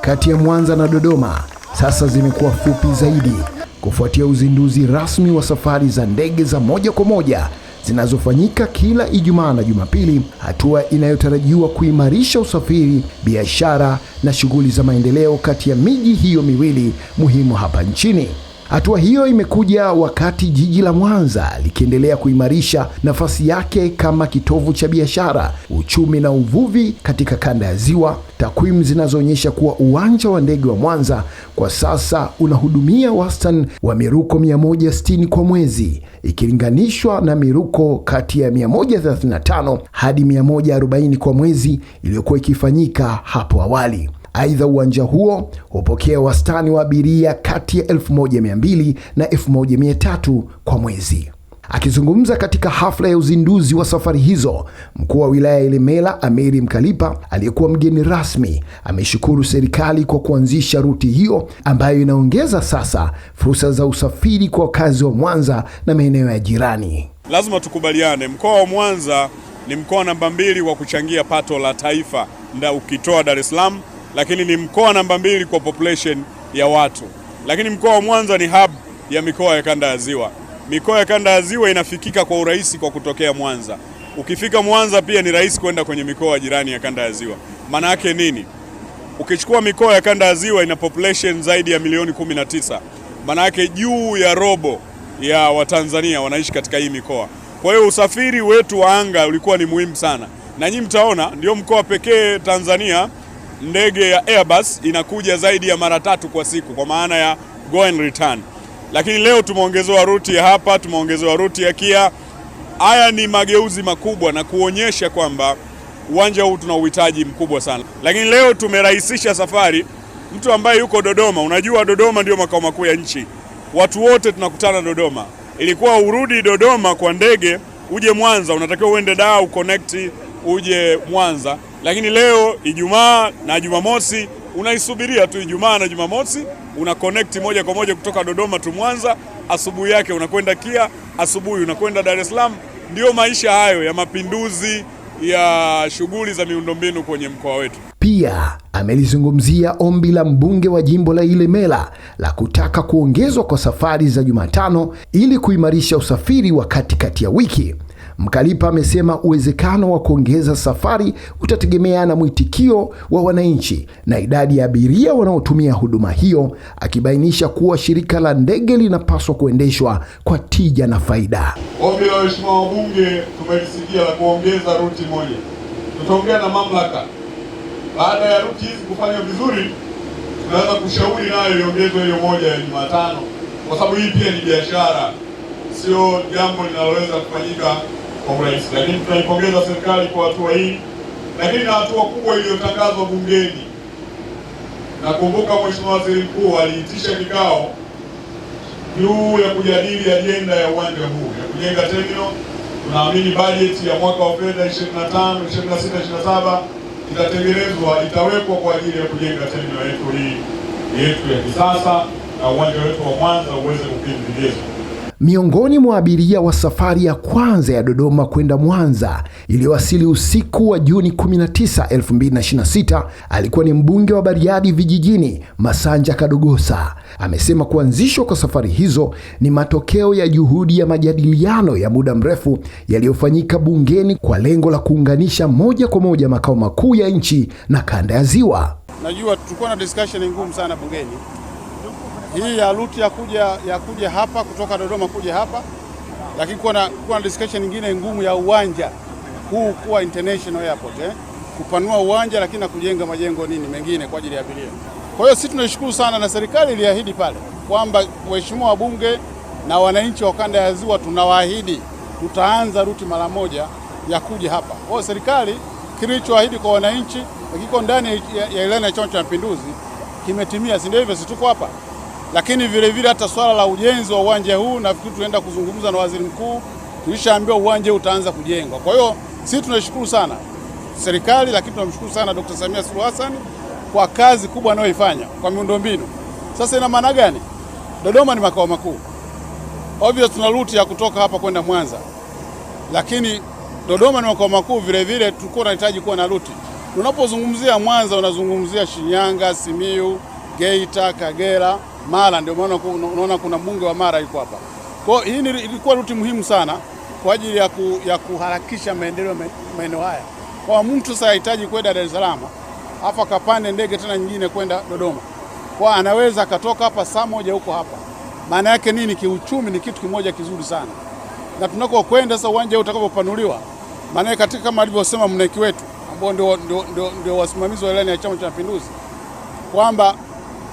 kati ya Mwanza na Dodoma sasa zimekuwa fupi zaidi kufuatia uzinduzi rasmi wa safari za ndege za moja kwa moja zinazofanyika kila Ijumaa na Jumapili, hatua inayotarajiwa kuimarisha usafiri, biashara na shughuli za maendeleo kati ya miji hiyo miwili muhimu hapa nchini. Hatua hiyo imekuja wakati jiji la Mwanza likiendelea kuimarisha nafasi yake kama kitovu cha biashara, uchumi na uvuvi katika kanda ya Ziwa. Takwimu zinazoonyesha kuwa uwanja wa ndege wa Mwanza kwa sasa unahudumia wastani wa miruko 160 kwa mwezi, ikilinganishwa na miruko kati ya 135 hadi 140 kwa mwezi iliyokuwa ikifanyika hapo awali. Aidha, uwanja huo hupokea wastani wa abiria kati ya 1200 na 1300 kwa mwezi. Akizungumza katika hafla ya uzinduzi wa safari hizo, mkuu wa wilaya ya Ilemela Amiri Mkalipa, aliyekuwa mgeni rasmi, ameshukuru serikali kwa kuanzisha ruti hiyo ambayo inaongeza sasa fursa za usafiri kwa wakazi wa Mwanza na maeneo ya jirani. Lazima tukubaliane, mkoa wa Mwanza ni mkoa namba 2 wa kuchangia pato la taifa ukitoa Dar es Salaam, lakini ni mkoa namba 2 kwa population ya watu. Lakini mkoa wa Mwanza ni hub ya mikoa ya kanda ya Ziwa. Mikoa ya kanda ya Ziwa inafikika kwa urahisi kwa kutokea Mwanza. Ukifika Mwanza pia ni rahisi kwenda kwenye mikoa jirani ya kanda ya Ziwa. Maana yake nini? Ukichukua mikoa ya kanda ya Ziwa ina population zaidi ya milioni 19. Maana yake juu ya robo ya Watanzania wanaishi katika hii mikoa. Kwa hiyo usafiri wetu wa anga ulikuwa ni muhimu sana. Na nyinyi mtaona ndio mkoa pekee Tanzania ndege ya Airbus inakuja zaidi ya mara 3 kwa siku, kwa maana ya go and return. Lakini leo tumeongezewa ruti ya hapa, tumeongezewa ruti ya Kia. Haya ni mageuzi makubwa na kuonyesha kwamba uwanja huu tuna uhitaji mkubwa sana. Lakini leo tumerahisisha safari. Mtu ambaye yuko Dodoma, unajua Dodoma ndio makao makuu ya nchi. Watu wote tunakutana Dodoma. Ilikuwa urudi Dodoma kwa ndege uje Mwanza, unatakiwa uende Dar uconnect uje Mwanza. Lakini leo Ijumaa na Jumamosi unaisubiria tu Ijumaa na Jumamosi, una connect moja kwa moja kutoka Dodoma tu Mwanza, asubuhi yake unakwenda Kia, asubuhi unakwenda Dar es Salaam. Ndio maisha hayo ya mapinduzi ya shughuli za miundombinu kwenye mkoa wetu. Pia amelizungumzia ombi la mbunge wa jimbo la Ilemela la kutaka kuongezwa kwa safari za Jumatano ili kuimarisha usafiri wa katikati ya wiki. Mkalipa amesema uwezekano wa kuongeza safari utategemea na mwitikio wa wananchi na idadi ya abiria wanaotumia huduma hiyo, akibainisha kuwa shirika la ndege linapaswa kuendeshwa kwa tija na faida. Ombi la waheshimiwa wabunge tumelisikia la kuongeza ruti moja. Tutaongea na mamlaka. Baada ya ruti hizi kufanya vizuri, tunaweza kushauri nayo iongezwe hiyo moja ya Jumatano, kwa sababu hii pia ni biashara, sio jambo linaloweza kufanyika kwa urahisi. Lakini tunaipongeza serikali kwa hatua hii, lakini na hatua kubwa iliyotangazwa bungeni. Nakumbuka Mheshimiwa Waziri Mkuu aliitisha kikao juu ya kujadili ajenda ya uwanja huu ya kujenga terminal. Tunaamini bajeti ya mwaka wa fedha 25, 26, 27 itatengenezwa, itawekwa kwa ajili ya kujenga terminal yetu ya kisasa na uwanja wetu wa Mwanza uweze kukidhi vigezo. Miongoni mwa abiria wa safari ya kwanza ya Dodoma kwenda Mwanza iliyowasili usiku wa Juni 19, 2026 alikuwa ni mbunge wa Bariadi Vijijini Masanja Kadogosa. Amesema kuanzishwa kwa safari hizo ni matokeo ya juhudi ya majadiliano ya muda mrefu yaliyofanyika bungeni kwa lengo la kuunganisha moja kwa moja makao makuu ya nchi na kanda ya Ziwa. Najua tulikuwa na discussion ngumu sana bungeni. Hii ya ruti ya kuja hapa kutoka Dodoma kuja hapa, lakini kuwa na discussion nyingine ngumu ya uwanja huu kuwa international airport, kupanua uwanja lakini na kujenga majengo mengine kwa ajili ya abiria. Kwa hiyo sisi tunashukuru sana, na serikali iliahidi pale kwamba waheshimiwa wabunge na wananchi wa kanda ya Ziwa tunawaahidi tutaanza ruti mara moja ya kuja hapa. Kwa hiyo serikali kilichoahidi kwa wananchi kiko ndani ya ilani ya Chama cha Mapinduzi kimetimia, si ndio? Hivyo si tuko hapa. Lakini vile vile hata swala la ujenzi wa uwanja huu nafikiri tunaenda kuzungumza na waziri mkuu, tulishaambiwa uwanja huu utaanza kujengwa. Kwa hiyo sisi tunashukuru sana serikali, lakini tunamshukuru sana Dr. Samia Suluhu Hassan kwa kazi kubwa anayoifanya kwa miundombinu. Sasa ina maana gani? Dodoma ni makao makuu. Obvious tuna ruti ya kutoka hapa kwenda Mwanza. Lakini Dodoma ni makao makuu, vile vile tulikuwa tunahitaji kuwa na ruti Unapozungumzia Mwanza unazungumzia Shinyanga, Simiyu, Geita, Kagera, Mara. Ndio maana unaona kuna mbunge wa Mara yuko hapa. Kwa hiyo hii ilikuwa ruti muhimu sana kwa ajili ya kuharakisha maendeleo maeneo haya. Kwa mtu sasa hahitaji kwenda Dar es Salaam afa akapande ndege tena nyingine kwenda Dodoma. Kwa anaweza akatoka hapa saa moja huko hapa. Maana yake nini? Kiuchumi ni kitu kimoja kizuri sana. Na tunako kwenda sasa uwanja utakapopanuliwa, maana yake katika kama alivyosema mneki wetu ambao ndio wasimamizi wa ilani ya Chama cha Mapinduzi, kwamba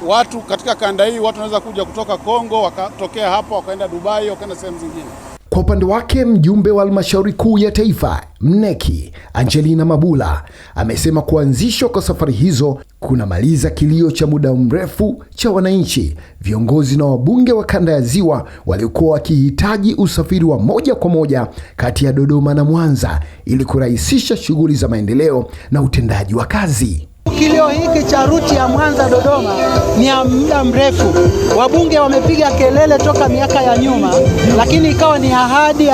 watu katika kanda hii watu wanaweza kuja kutoka Kongo wakatokea hapa wakaenda Dubai wakaenda sehemu zingine. Kwa upande wake mjumbe wa halmashauri kuu ya taifa mneki Angelina Mabula amesema kuanzishwa kwa safari hizo kunamaliza kilio cha muda mrefu cha wananchi, viongozi na wabunge wa kanda ya Ziwa waliokuwa wakihitaji usafiri wa moja kwa moja kati ya Dodoma na Mwanza ili kurahisisha shughuli za maendeleo na utendaji wa kazi. Kilio hiki cha ruti ya Mwanza Dodoma ni ya muda mrefu. Wabunge wamepiga kelele toka miaka ya nyuma, lakini ikawa ni ahadi.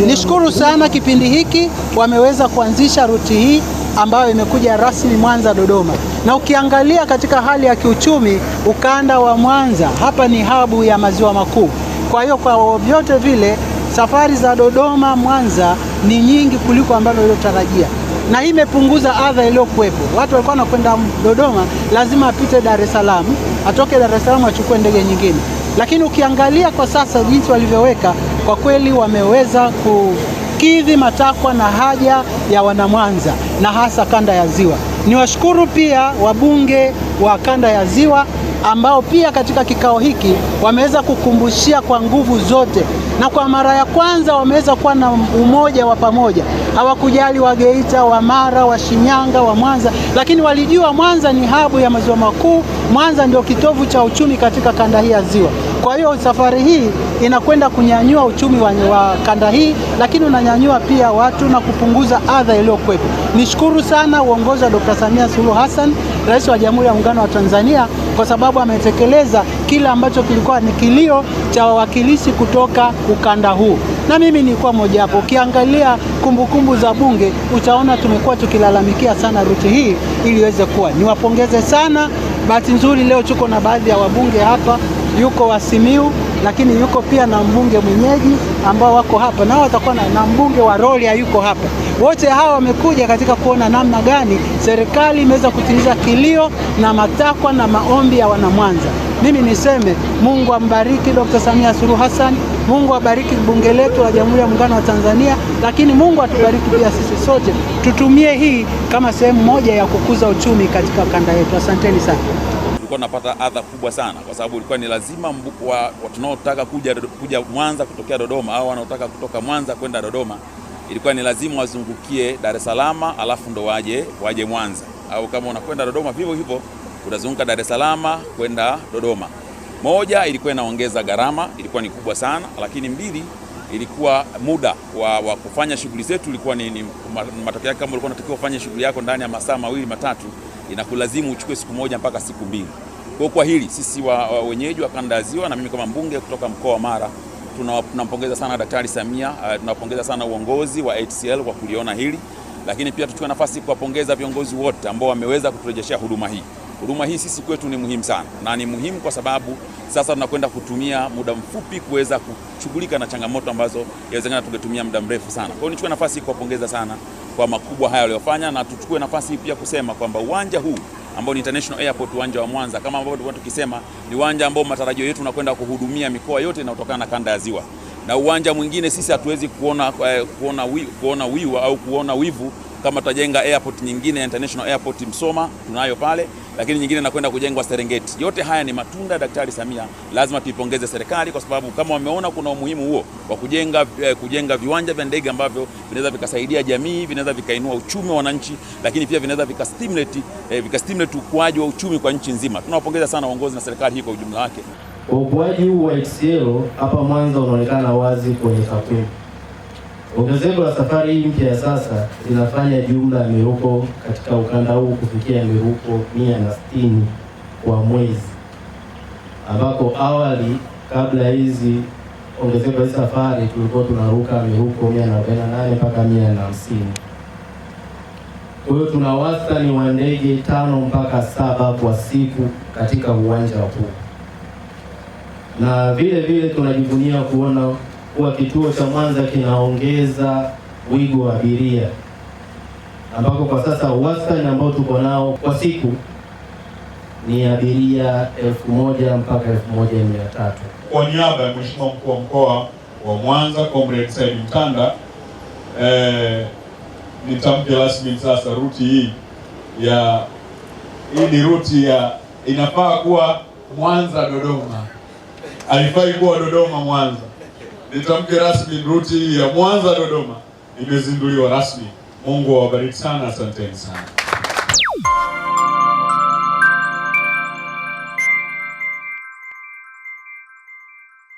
Nishukuru sana kipindi hiki wameweza kuanzisha ruti hii ambayo imekuja rasmi Mwanza Dodoma. Na ukiangalia katika hali ya kiuchumi, ukanda wa Mwanza hapa ni habu ya maziwa makuu. Kwa hiyo kwa vyote vile safari za Dodoma Mwanza ni nyingi kuliko ambavyo iliyotarajia. Na hii imepunguza adha iliyokuwepo. Watu walikuwa wanakwenda Dodoma lazima apite Dar es Salaam, atoke Dar es Salaam achukue ndege nyingine. Lakini ukiangalia kwa sasa jinsi walivyoweka, kwa kweli wameweza kukidhi matakwa na haja ya wanamwanza na hasa kanda ya Ziwa. Niwashukuru pia wabunge wa kanda ya Ziwa ambao pia katika kikao hiki wameweza kukumbushia kwa nguvu zote, na kwa mara ya kwanza wameweza kuwa na umoja wa pamoja. Hawakujali wa Geita, wa Mara, wa Shinyanga, wa Mwanza, lakini walijua Mwanza ni habu ya maziwa makuu. Mwanza ndio kitovu cha uchumi katika kanda hii ya Ziwa. Kwa hiyo safari hii inakwenda kunyanyua uchumi wa kanda hii, lakini unanyanyua pia watu na kupunguza adha iliyokuwepo. Nishukuru sana uongozi wa Dr. Samia Suluhu Hassan, Rais wa Jamhuri ya Muungano wa Tanzania, kwa sababu ametekeleza kila ambacho kilikuwa ni kilio cha wawakilishi kutoka ukanda huu. Na mimi nilikuwa mmoja hapo. Ukiangalia kumbukumbu za bunge utaona tumekuwa tukilalamikia sana ruti hii ili iweze kuwa. Niwapongeze sana. Bahati nzuri leo tuko na baadhi ya wabunge hapa, yuko wa Simiyu, lakini yuko pia na mbunge mwenyeji ambao wako hapa, na watakuwa na mbunge wa Rorya yuko hapa. Wote hawa wamekuja katika kuona namna gani serikali imeweza kutimiza kilio na matakwa na maombi ya wanamwanza. Mimi niseme Mungu ambariki Dr. Samia Suluhu Hassan, Mungu abariki bunge letu la Jamhuri ya Muungano wa Tanzania, lakini Mungu atubariki pia sisi sote. Tutumie hii kama sehemu moja ya kukuza uchumi katika kanda yetu. Asanteni sana. Tulikuwa tunapata adha kubwa sana kwa sababu ilikuwa ni lazima tunaotaka kuja Mwanza kutokea Dodoma au wanaotaka kutoka Mwanza kwenda Dodoma, ilikuwa ni lazima wazungukie Dar es Salaam alafu ndo waje Mwanza, au kama unakwenda Dodoma vivyo hivyo utazunguka Dar es Salaam kwenda Dodoma. Moja, ilikuwa inaongeza gharama, ilikuwa ni kubwa sana, lakini mbili, ilikuwa muda wa kufanya shughuli zetu ilikuwa ni matokeo yake, kama ulikuwa unatakiwa ufanye shughuli yako ndani ya masaa mawili matatu, inakulazimu uchukue siku moja mpaka siku mbili. Kwa hili sisi wenyeji wa kanda ya Ziwa na mimi kama mbunge kutoka mkoa wa Mara tunampongeza sana Daktari Samia, tunapongeza sana uongozi wa HCL kwa kuliona hili, lakini pia tuchukue nafasi kuwapongeza viongozi wote ambao wameweza kuturejeshea huduma hii. Huduma hii sisi kwetu ni muhimu sana, na ni muhimu kwa sababu sasa tunakwenda kutumia muda mfupi kuweza kushughulika na changamoto ambazo yawezekana tungetumia muda mrefu sana. Kwa hiyo nichukue nafasi kuwapongeza sana kwa makubwa haya waliofanya, na tuchukue nafasi pia kusema kwamba uwanja huu ambao ni International Airport, uwanja wa Mwanza, kama ambavyo tulikuwa tukisema, ni uwanja ambao matarajio yetu tunakwenda kuhudumia mikoa yote inayotokana na kanda ya Ziwa. Na uwanja mwingine sisi hatuwezi kuona wivu kama tutajenga airport nyingine ya International Airport Msoma, tunayo pale, lakini nyingine inakwenda kujengwa Serengeti. Yote haya ni matunda ya Daktari Samia. Lazima tuipongeze serikali kwa sababu kama wameona kuna umuhimu huo wa kujenga viwanja vya ndege ambavyo vinaweza vikasaidia jamii, vinaweza vikainua uchumi wa wananchi, lakini pia vinaweza vikastimulate ukuaji wa uchumi kwa nchi nzima. Tunawapongeza sana uongozi na serikali hii kwa ujumla wake. Ukuaji huu wa HCL hapa Mwanza unaonekana wazi kwenye takwimu. Ongezeko la safari hii mpya ya sasa linafanya jumla ya miruko katika ukanda huu kufikia miruko 160 kwa mwezi, ambapo awali kabla hizi ongezeko la safari tulikuwa tunaruka miruko 148 mpaka 150. Kwa hiyo tuna wastani wa ndege 5 mpaka 7 kwa siku katika uwanja huu, na vile vile tunajivunia kuona kuwa kituo cha Mwanza kinaongeza wigo wa abiria, ambako kwa sasa wastani ambao tuko nao kwa siku ni abiria 1000 mpaka 1300. Kwa niaba ya Mheshimiwa Mkuu wa Mkoa wa Mwanza Comrade Said Mtanda, nitamke rasmi sasa ruti hii ni ruti inafaa kuwa Mwanza Dodoma, haifai kuwa Dodoma Mwanza. Nitamke rasmi ruti hii ya Mwanza Dodoma imezinduliwa rasmi. Mungu awabariki sana, asanteni sana.